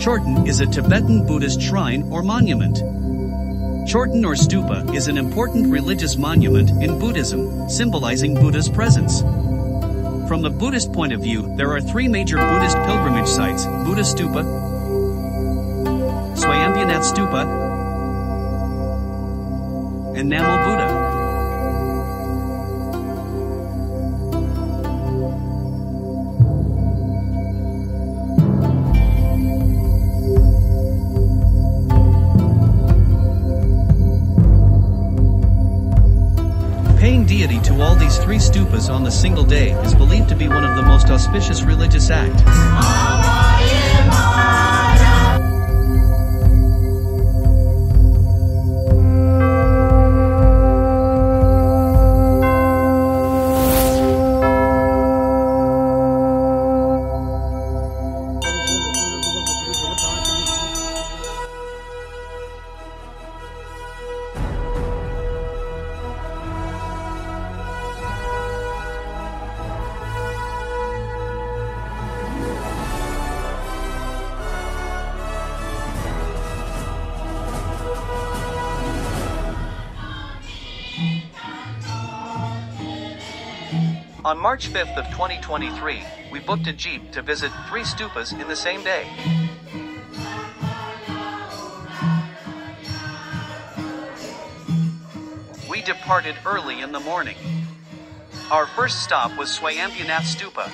Chorten is a Tibetan Buddhist shrine or monument. Chorten or stupa is an important religious monument in Buddhism, symbolizing Buddha's presence. From the Buddhist point of view, there are three major Buddhist pilgrimage sites: Boudha Stupa, Swayambhunath Stupa, and Namobuddha. Paying deity to all these three stupas on the single day is believed to be one of the most auspicious religious acts. On March 5th of 2023, we booked a jeep to visit 3 stupas in the same day. We departed early in the morning. Our first stop was Swayambhunath Stupa.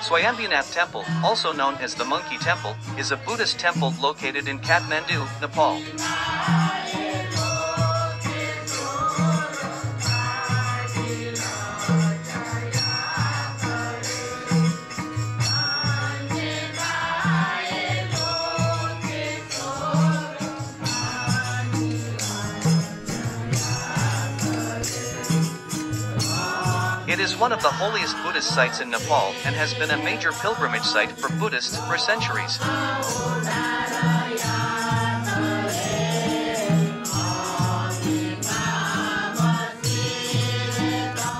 Swayambhunath Temple, also known as the Monkey Temple, is a Buddhist temple located in Kathmandu, Nepal. It is one of the holiest Buddhist sites in Nepal and has been a major pilgrimage site for Buddhists for centuries.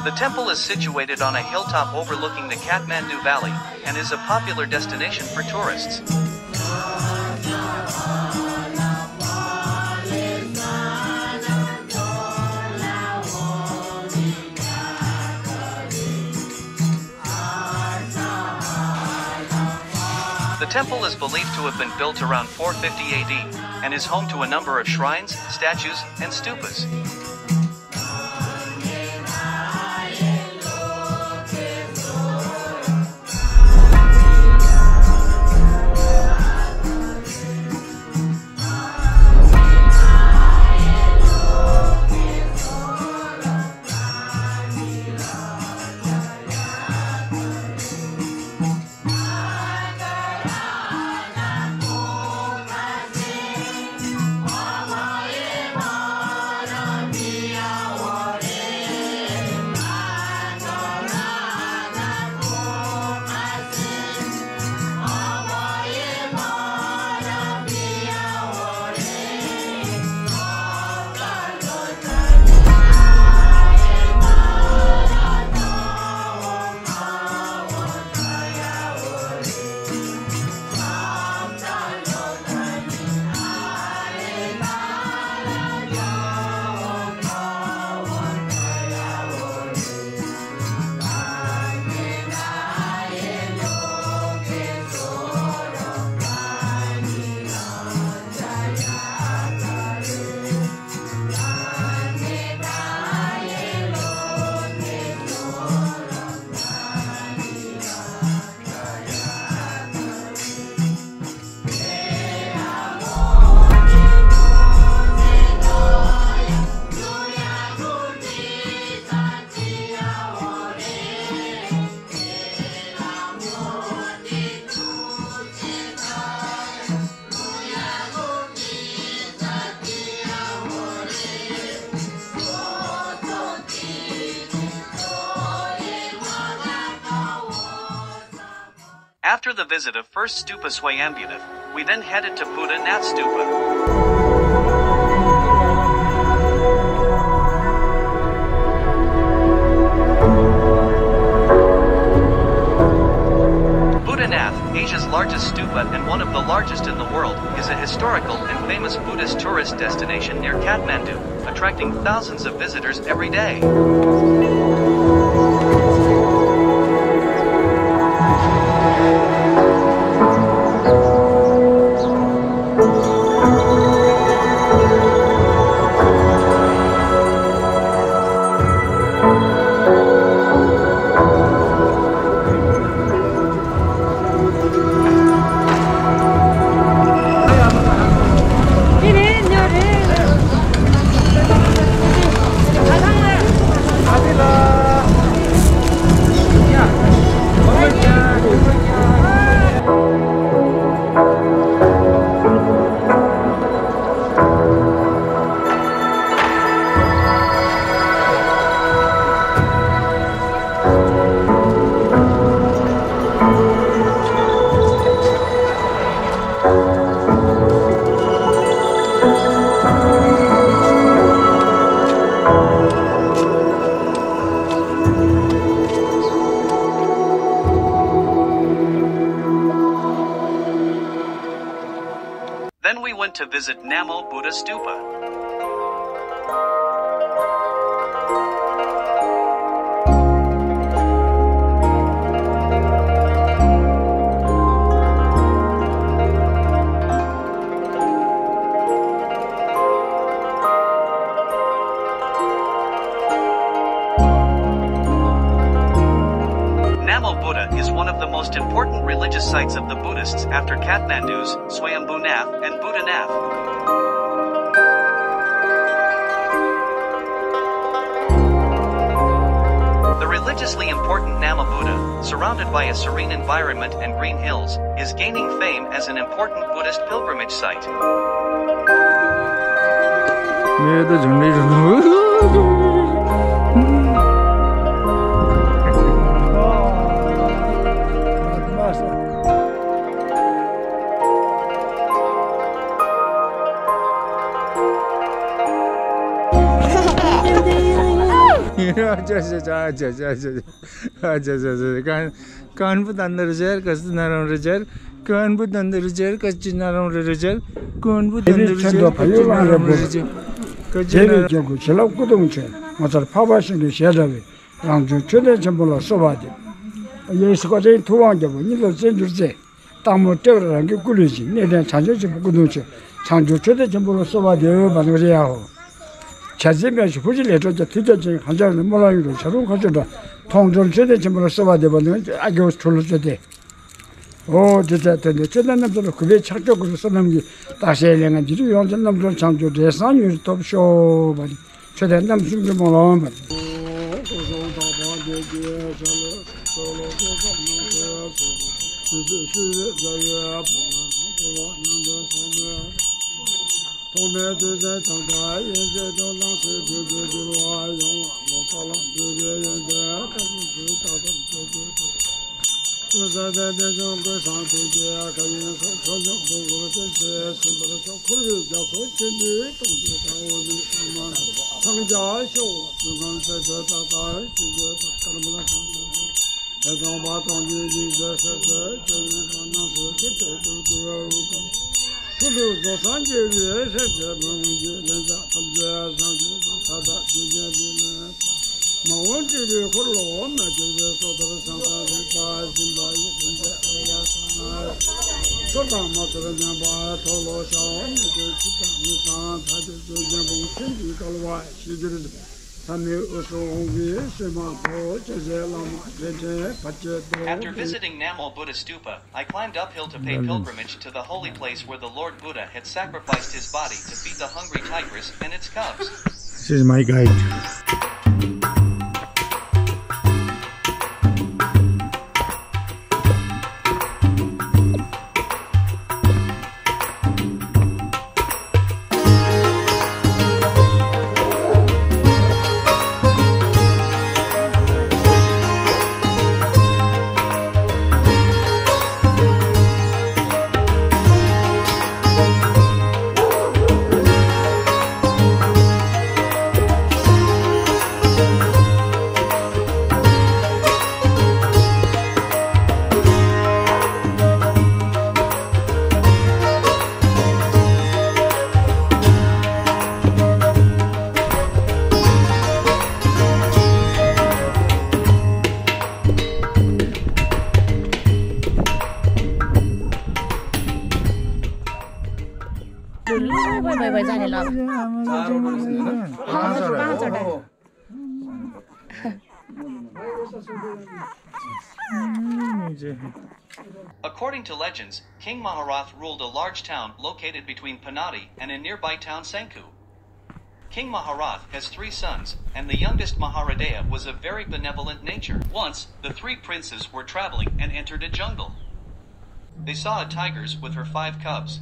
The temple is situated on a hilltop overlooking the Kathmandu Valley and is a popular destination for tourists. The temple is believed to have been built around 450 AD, and is home to a number of shrines, statues, and stupas. After the visit of first stupa Swayambhunath, we then headed to Boudhanath Stupa. historical and famous Buddhist tourist destination near Kathmandu, attracting thousands of visitors every day. Then we went to visit Namo Boudha Stupa. Namobuddha is one of the most important religious sites of the Buddhists after Kathmandu's Swayambhunath and Boudhanath. The religiously important Namobuddha, surrounded by a serene environment and green hills, is gaining fame as an important Buddhist pilgrimage site. 자제면서 후질내서 뒤져진 한자는 몰라요. 저런 가져다 통전 세대 전부를 써봐 되거든. 아교 졸로져 돼. 됐다. 저런 남들은 그게 착적으로 쓰는 게 다시 해령한 뒤로 용전 남들 창조 대산유 톱쇼 봐. 최대 남심 좀 몰라 봐. After visiting Namo Boudha Stupa, I climbed uphill to pay pilgrimage to the holy place where the Lord Buddha had sacrificed his body to feed the hungry tigress and its cubs. This is my guide. According to legends, King Maharath ruled a large town located between Panati and a nearby town Sanku. King Maharath has 3 sons, and the youngest Maharadea was of very benevolent nature. Once, the 3 princes were traveling and entered a jungle. They saw a tiger with her 5 cubs.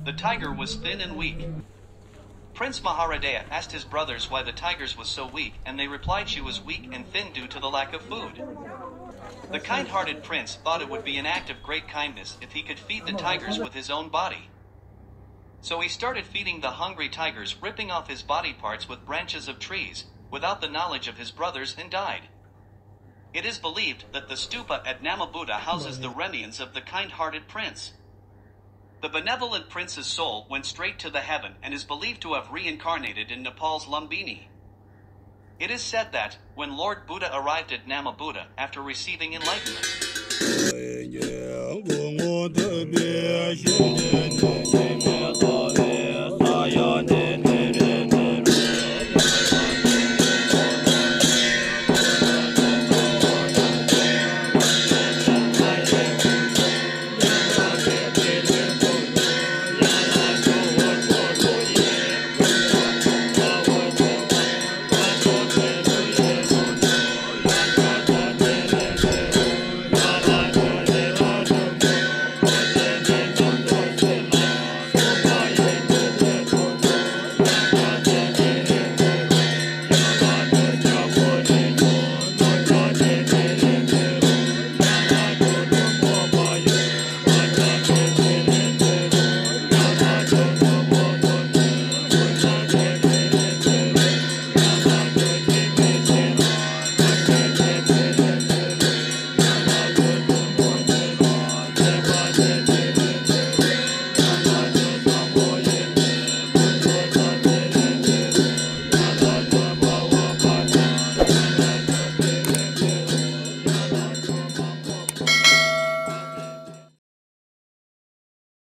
The tiger was thin and weak. Prince Maharadea asked his brothers why the tiger was so weak, and they replied she was weak and thin due to the lack of food. The kind-hearted prince thought it would be an act of great kindness if he could feed the tigers with his own body. So he started feeding the hungry tigers, ripping off his body parts with branches of trees, without the knowledge of his brothers, and died. It is believed that the stupa at Namobuddha houses the remains of the kind-hearted prince. The benevolent prince's soul went straight to the heaven and is believed to have reincarnated in Nepal's Lumbini. It is said that, when Lord Buddha arrived at Namobuddha after receiving enlightenment,